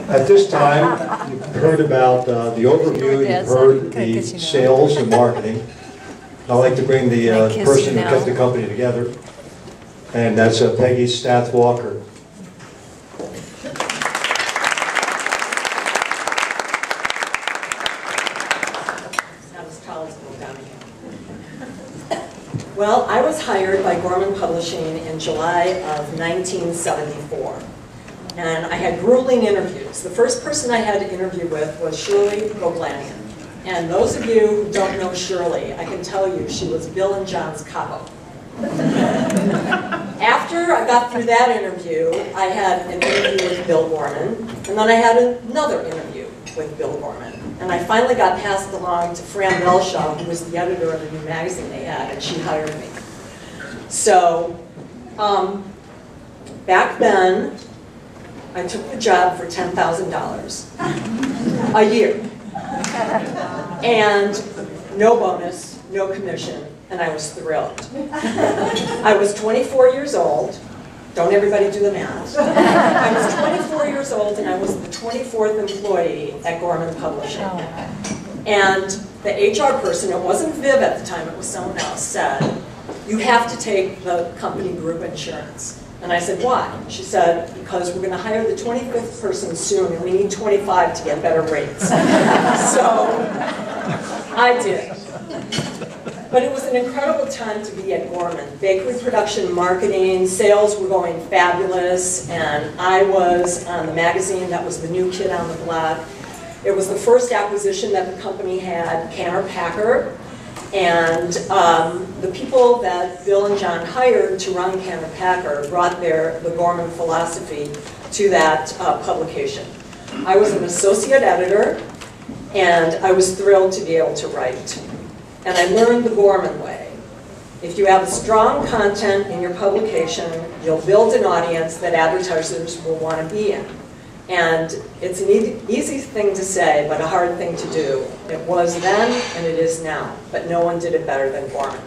At this time, you've heard about the overview, you've heard the sales and marketing. I'd like to bring the person who kept the company together, and that's Peggy Stath Walker. Well, I was hired by Gorman Publishing in July of 1974, and I had grueling interviews. The first person I had to interview with was Shirley Goglanian. And those of you who don't know Shirley, I can tell you she was Bill and John's capo. After I got through that interview, I had an interview with Bill Gorman, and then I had another interview with Bill Gorman. And I finally got passed along to Fran Belshaw, who was the editor of the new magazine they had, and she hired me. So, back then, I took the job for $10,000 a year. And no bonus, no commission, and I was thrilled. I was 24 years old. Don't everybody do the math. I was 24 years old, and I was the 24th employee at Gorman Publishing. And the HR person, it wasn't Viv at the time, it was someone else, said, you have to take the company group insurance. And I said, why? She said, because we're going to hire the 25th person soon, and we need 25 to get better rates. So I did. But it was an incredible time to be at Gorman. Bakery production, marketing, sales were going fabulous, and I was on the magazine that was the new kid on the block. It was the first acquisition that the company had, Canner Packer, and the people that Bill and John hired to run Canner Packer brought the Gorman philosophy to that publication. I was an associate editor, and I was thrilled to be able to write. And I learned the Gorman way. If you have strong content in your publication, you'll build an audience that advertisers will want to be in. And it's an easy thing to say, but a hard thing to do. It was then, and it is now, but no one did it better than Gorman.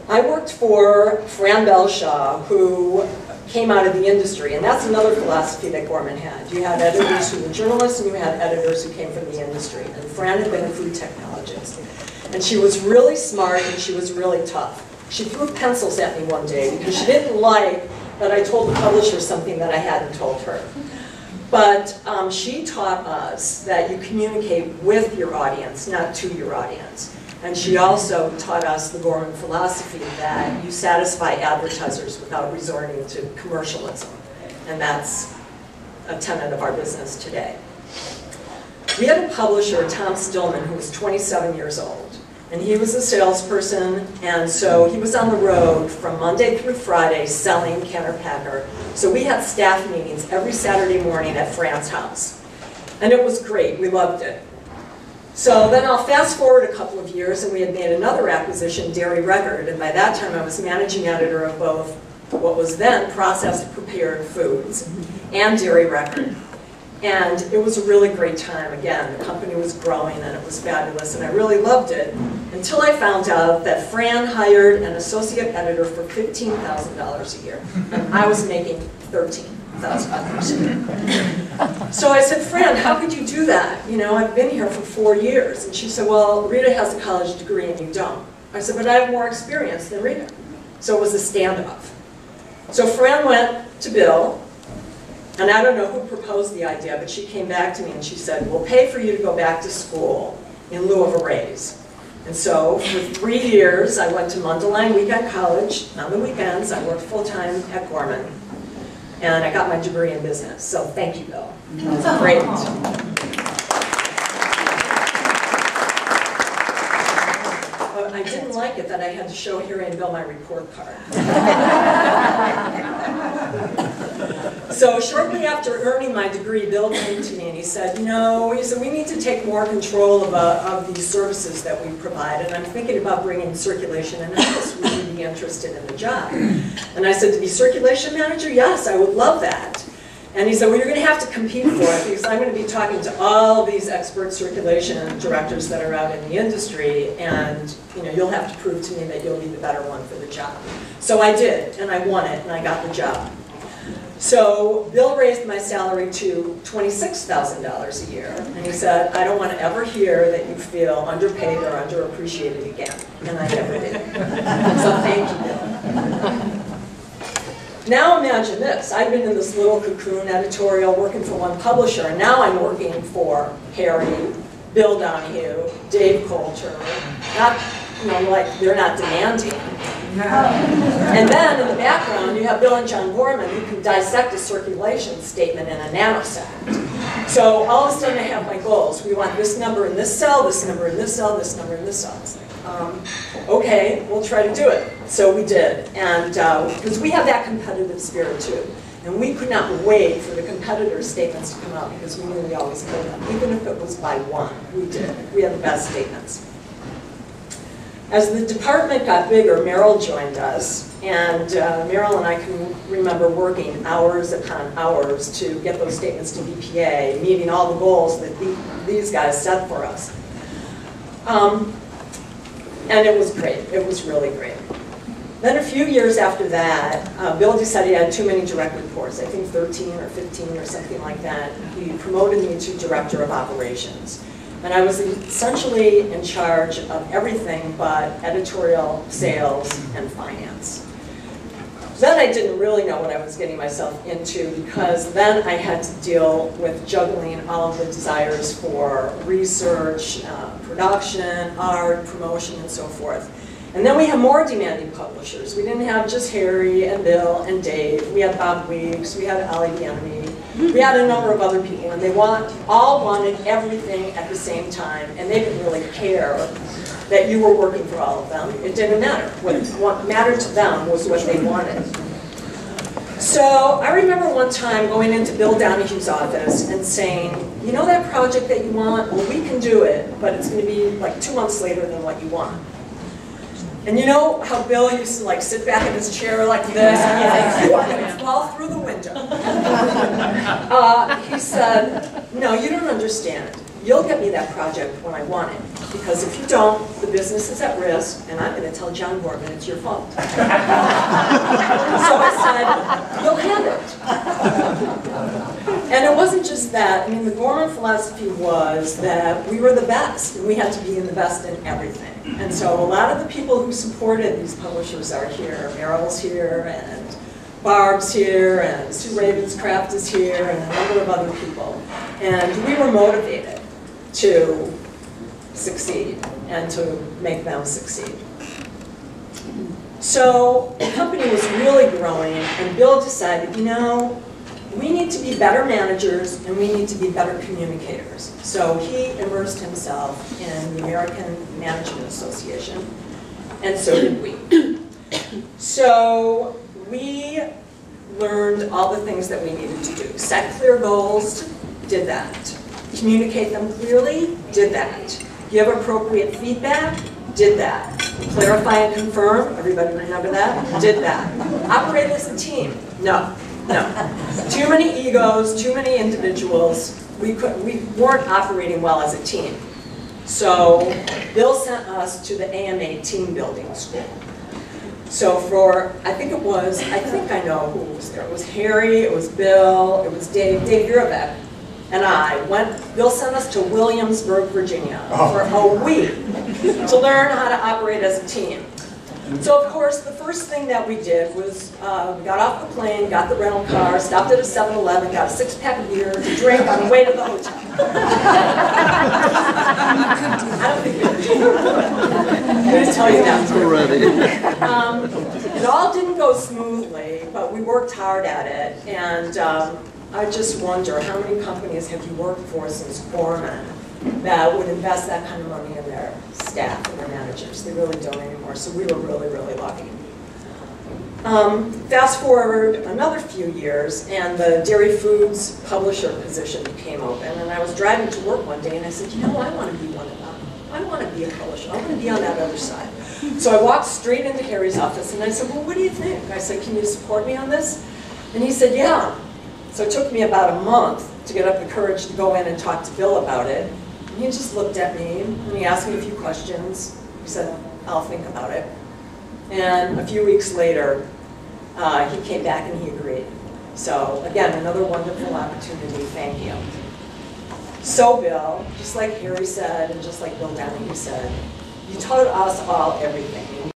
I worked for Fran Belshaw, who came out of the industry, and that's another philosophy that Gorman had. You had editors who were journalists, and you had editors who came from the industry. And Fran had been a food technologist. And she was really smart, and she was really tough. She threw pencils at me one day because she didn't like that I told the publisher something that I hadn't told her. But she taught us that you communicate with your audience, not to your audience. And she also taught us the Gorman philosophy that you satisfy advertisers without resorting to commercialism. And that's a tenet of our business today. We had a publisher, Tom Stillman, who was 27 years old. And he was a salesperson, and so he was on the road from Monday through Friday selling Canner Packer. So we had staff meetings every Saturday morning at Fran's house. And it was great, we loved it. So then I'll fast forward a couple of years, and we had made another acquisition, Dairy Record, and by that time I was managing editor of both what was then Processed Prepared Foods and Dairy Record. And it was a really great time. Again, the company was growing and it was fabulous, and I really loved it until I found out that Fran hired an associate editor for $15,000 a year, and I was making $13,000 a year. So I said, Fran, how could you do that? You know, I've been here for 4 years. And she said, well, Rita has a college degree and you don't. I said, but I have more experience than Rita. So it was a standoff. So Fran went to Bill, and I don't know who proposed the idea, but she came back to me and she said, we'll pay for you to go back to school in lieu of a raise. And so for 3 years, I went to Mundelein Weekend College. On the weekends, I worked full-time at Gorman. And I got my degree in business. So thank you, Bill. It was great. But I didn't like it that I had to show Harry and Bill my report card. So shortly after earning my degree, Bill came to me and he said, you know, we need to take more control of these services that we provide, and I'm thinking about bringing circulation in-house. Would you be interested in the job? And I said, to be circulation manager? Yes, I would love that. And he said, well, you're going to have to compete for it because I'm going to be talking to all these expert circulation directors that are out in the industry, and you'll have to prove to me that you'll be the better one for the job. So I did, and I won it, and I got the job. So Bill raised my salary to $26,000 a year, and he said, I don't want to ever hear that you feel underpaid or underappreciated again. And I never did. So thank you, Bill. Now imagine this. I've been in this little cocoon editorial working for one publisher, and now I'm working for Harry, Bill Donahue, Dave Coulter. Not, like they're not demanding. And then in the background, you have Bill and John Gorman who can dissect a circulation statement in a nanosecond. So all of a sudden I have my goals. We want this number in this cell, this number in this cell, this number in this cell. It's like, okay, we'll try to do it. So we did. And because we have that competitive spirit too. And we could not wait for the competitors' statements to come out because we knew we always killed them. Even if it was by one, we did. We had the best statements. As the department got bigger, Merrill joined us, and Merrill and I can remember working hours upon hours to get those statements to BPA, meeting all the goals that these guys set for us. And it was great. It was really great. Then a few years after that, Bill decided he had too many direct reports, I think 13 or 15 or something like that. He promoted me to director of operations. And I was essentially in charge of everything but editorial, sales, and finance. Then I didn't really know what I was getting myself into because then I had to deal with juggling all of the desires for research, production, art, promotion, and so forth. And then we have more demanding publishers. We didn't have just Harry and Bill and Dave. We had Bob Weeks, we had Ali Bianami. We had a number of other people, and they all wanted everything at the same time, and they didn't really care that you were working for all of them. It didn't matter. What mattered to them was what they wanted. So I remember one time going into Bill Donahue's office and saying, you know that project that you want? Well, we can do it, but it's going to be like 2 months later than what you want. And you know how Bill used to like sit back in his chair like this and you are going to fall through the window. He said, no, you don't understand. You'll get me that project when I want it. Because if you don't, the business is at risk, and I'm going to tell John Gorman it's your fault. So I said, you'll have it. And it wasn't just that. I mean, the Gorman philosophy was that we were the best, and we had to be the best in everything. And so a lot of the people who supported these publishers are here. Merrill's here, and Barb's here, and Sue Ravenscraft is here, and a number of other people. And we were motivated to succeed and to make them succeed. So the company was really growing, and Bill decided, you know, we need to be better managers and we need to be better communicators. So he immersed himself in the American Management Association, and so did we. So we learned all the things that we needed to do. Set clear goals, did that. Communicate them clearly, did that. Give appropriate feedback, did that. Clarify and confirm, everybody remember that? Did that. Operate as a team, no. No. Too many egos, too many individuals. We weren't operating well as a team. So Bill sent us to the AMA team building school. So for, I think I know who was there. It was Harry, it was Bill, it was Dave Uravec, and I Bill sent us to Williamsburg, Virginia for a week to learn how to operate as a team. So of course, the first thing that we did was we got off the plane, got the rental car, stopped at a 7-Eleven, got a 6-pack of beer to drink on the way to the hotel. I don't think we did. I'm going to tell you that already. It all didn't go smoothly, but we worked hard at it. And I just wonder, how many companies have you worked for since Gorman that would invest that kind of money in their staff and their managers? They really don't anymore, so we were really, really lucky. Fast forward another few years, and the dairy foods publisher position became open, and I was driving to work one day, and I said, you know, I want to be one of them. I want to be a publisher. I want to be on that other side. So I walked straight into Harry's office, and I said, well, what do you think? I said, can you support me on this? And he said, yeah. So it took me about a month to get up the courage to go in and talk to Bill about it. And he just looked at me, and he asked me a few questions. He said, I'll think about it. And a few weeks later, he came back and he agreed. So again, another wonderful opportunity. Thank you. So Bill, just like Harry said, and just like Bill Donahue said, you taught us all everything.